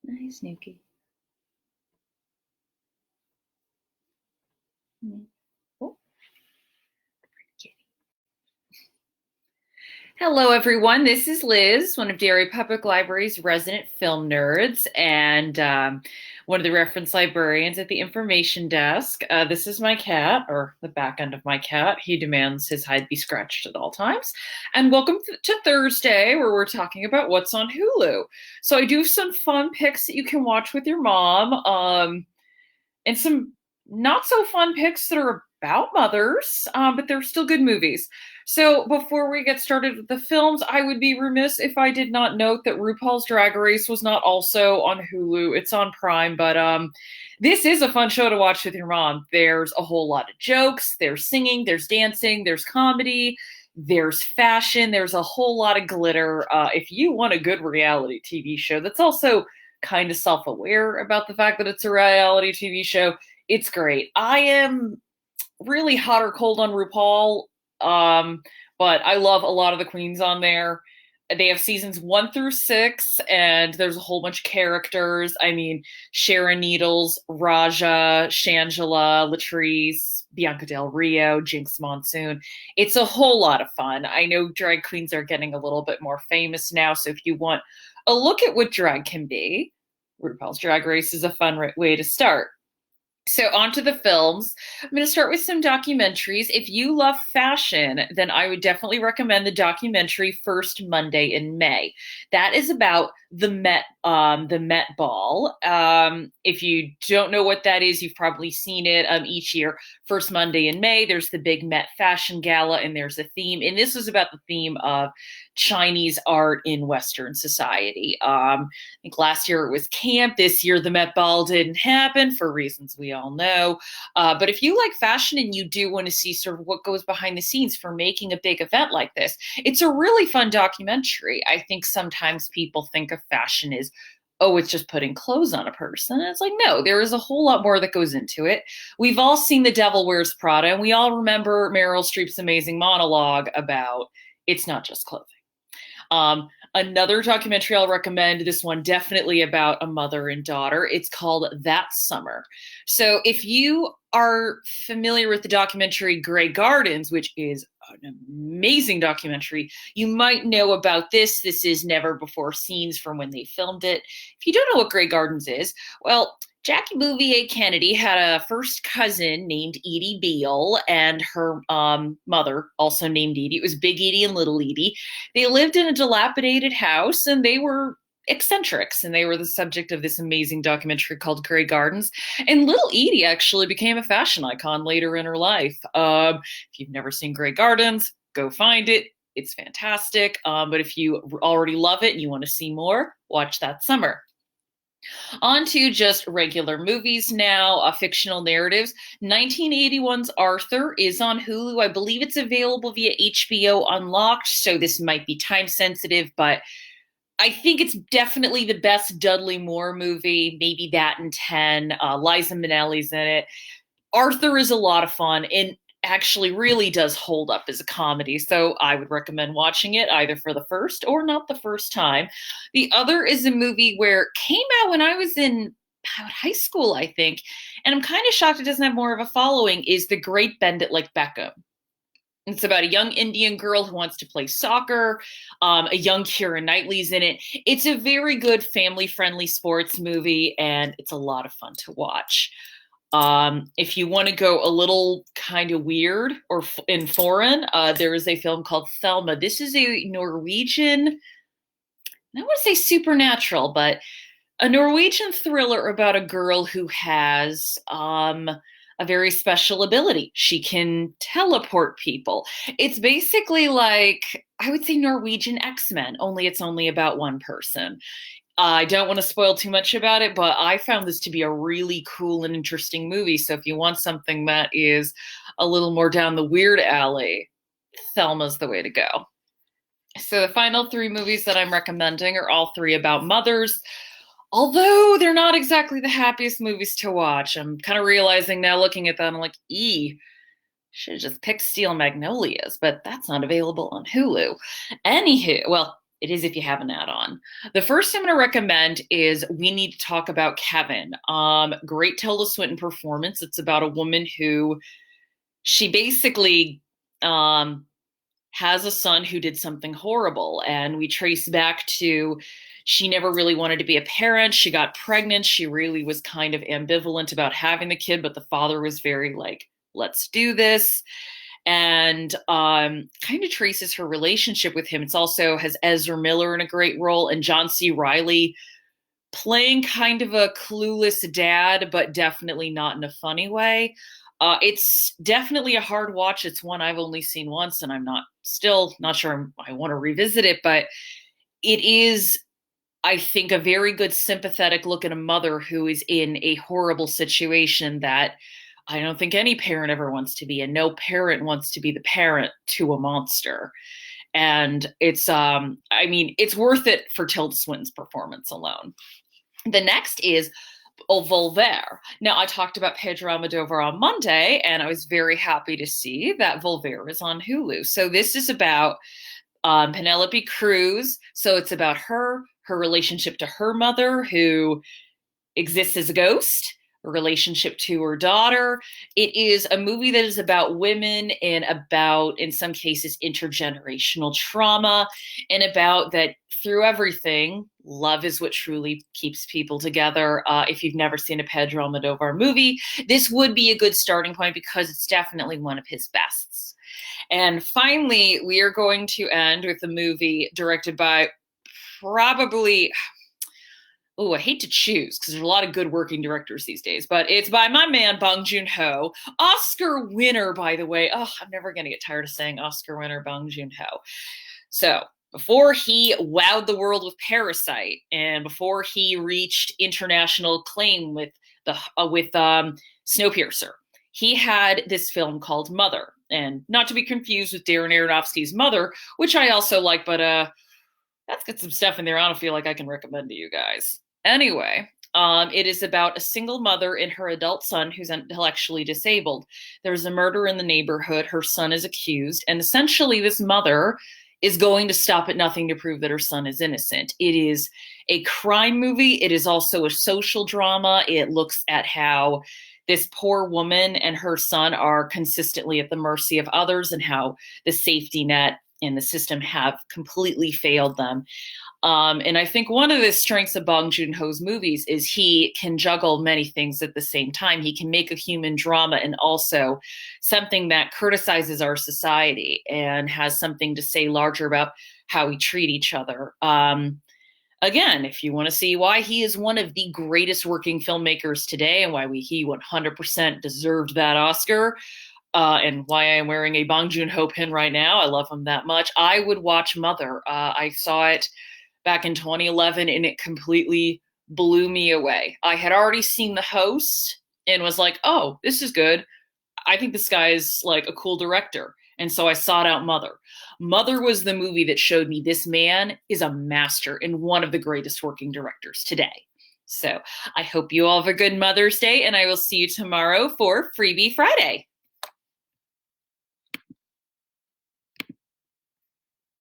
Nice, Nuki. Oh, kitty. Hello, everyone. This is Liz, one of Derry Public Library's resident film nerds and one of the reference librarians at the information desk. This is my cat, or the back end of my cat. He demands his hide be scratched at all times. And welcome to Thursday, where we're talking about what's on Hulu. So I do some fun picks that you can watch with your mom, and some not so fun picks that are about mothers, but they're still good movies. So before we get started with the films, I would be remiss if I did not note that RuPaul's Drag Race was not also on Hulu. It's on Prime, but this is a fun show to watch with your mom. There's a whole lot of jokes, there's singing, there's dancing, there's comedy, there's fashion, there's a whole lot of glitter. If you want a good reality TV show that's also kind of self-aware about the fact that it's a reality TV show, it's great. I am really hot or cold on RuPaul, but I love a lot of the queens on there. They have seasons 1 through 6, and there's a whole bunch of characters. I mean, Sharon Needles, Raja, Shangela, Latrice, Bianca Del Rio, Jinx Monsoon. It's a whole lot of fun. I know drag queens are getting a little bit more famous now, so if you want a look at what drag can be, RuPaul's Drag Race is a fun way to start. So on to the films. I'm going to start with some documentaries. If you love fashion, then I would definitely recommend the documentary First Monday in May. That is about the Met Ball. If you don't know what that is, you've probably seen it each year. First Monday in May, there's the big Met Fashion Gala, and there's a theme. And this was about the theme of Chinese art in Western society. I think last year it was camp. This year the Met Ball didn't happen for reasons we all know. But if you like fashion and you do want to see sort of what goes behind the scenes for making a big event like this, it's a really fun documentary. I think sometimes people think of fashion as, oh, it's just putting clothes on a person. And it's like, no, there is a whole lot more that goes into it. We've all seen The Devil Wears Prada, and we all remember Meryl Streep's amazing monologue about it's not just clothing. Another documentary I'll recommend, this one definitely about a mother and daughter. It's called That Summer. So if you are familiar with the documentary Grey Gardens, which is an amazing documentary, you might know about this. This is never before scenes from when they filmed it. If you don't know what Grey Gardens is, well, Jackie Bouvier Kennedy had a first cousin named Edie Beale, and her mother, also named Edie. It was Big Edie and Little Edie. They lived in a dilapidated house, and they were eccentrics, and they were the subject of this amazing documentary called Grey Gardens. And Little Edie actually became a fashion icon later in her life. If you've never seen Grey Gardens, go find it. It's fantastic. But if you already love it and you want to see more, watch That Summer. On to just regular movies now, fictional narratives. 1981's Arthur is on Hulu. I believe it's available via HBO Unlocked, so this might be time sensitive, but I think it's definitely the best Dudley Moore movie, maybe that and 10. Liza Minnelli's in it. Arthur is a lot of fun and actually really does hold up as a comedy, so I would recommend watching it either for the first or not the first time. The other is a movie where it came out when I was in high school, I think, and I'm kind of shocked it doesn't have more of a following, is The Great Bend It Like Beckham. It's about a young Indian girl who wants to play soccer. A young Keira Knightley's in it. It's a very good family-friendly sports movie, and it's a lot of fun to watch. If you want to go a little kind of weird or in foreign, there is a film called Thelma. This is a Norwegian, I don't want to say supernatural, but a Norwegian thriller about a girl who has a very special ability. She can teleport people. It's basically like, I would say Norwegian X-Men, only it's only about one person. I don't want to spoil too much about it, but I found this to be a really cool and interesting movie. So if you want something that is a little more down the weird alley, Thelma's the way to go. So the final 3 movies that I'm recommending are all 3 about mothers. Although they're not exactly the happiest movies to watch. I'm kind of realizing now looking at them, I'm like, should have just picked Steel Magnolias, but that's not available on Hulu. Anywho, well, It is if you have an add-on. The first I'm going to recommend is We Need to Talk About Kevin. Great Tilda Swinton performance. It's about a woman who she basically um, has a son who did something horrible. And we trace back to she never really wanted to be a parent. She got pregnant. She really was kind of ambivalent about having the kid, but the father was very like, let's do this. And kind of traces her relationship with him. It's also has Ezra Miller in a great role and John C. Reilly playing kind of a clueless dad, but definitely not in a funny way. It's definitely a hard watch. It's one I've only seen once, and I'm still not sure I want to revisit it, but it is, I think, a very good sympathetic look at a mother who is in a horrible situation that I don't think any parent ever wants to be, and no parent wants to be the parent to a monster. And it's worth it for Tilda Swinton's performance alone. The next is Volver. Now, I talked about Pedro Almodovar on Monday, and I was very happy to see that Volver is on Hulu. So this is about Penelope Cruz. So it's about her relationship to her mother, who exists as a ghost, a relationship to her daughter. It is a movie that is about women and about, in some cases, intergenerational trauma, and about that through everything, love is what truly keeps people together. If you've never seen a Pedro Almodovar movie, this would be a good starting point because it's definitely one of his bests. And finally, we are going to end with a movie directed by probably, oh, I hate to choose because there's a lot of good working directors these days, but it's by my man, Bong Joon-ho. Oscar winner, by the way. Oh, I'm never going to get tired of saying Oscar winner Bong Joon-ho. So before he wowed the world with Parasite and before he reached international acclaim with Snowpiercer, he had this film called Mother. And not to be confused with Darren Aronofsky's Mother, which I also like, but that's got some stuff in there I don't feel like I can recommend to you guys. Anyway, it is about a single mother and her adult son who's intellectually disabled. There's a murder in the neighborhood. Her son is accused. And essentially, this mother is going to stop at nothing to prove that her son is innocent. It is a crime movie. It is also a social drama. It looks at how this poor woman and her son are consistently at the mercy of others and how the safety net and the system have completely failed them. And I think one of the strengths of Bong Joon-ho's movies is he can juggle many things at the same time. He can make a human drama and also something that criticizes our society and has something to say larger about how we treat each other. Again, if you want to see why he is one of the greatest working filmmakers today and why he 100% deserved that Oscar, and why I am wearing a Bong Joon-ho pin right now, I love him that much, I would watch Mother. I saw it back in 2011 and it completely blew me away. I had already seen The Host and was like, oh, this is good. I think this guy is like a cool director. And so I sought out Mother. Mother was the movie that showed me this man is a master and one of the greatest working directors today. So I hope you all have a good Mother's Day, and I will see you tomorrow for Freebie Friday.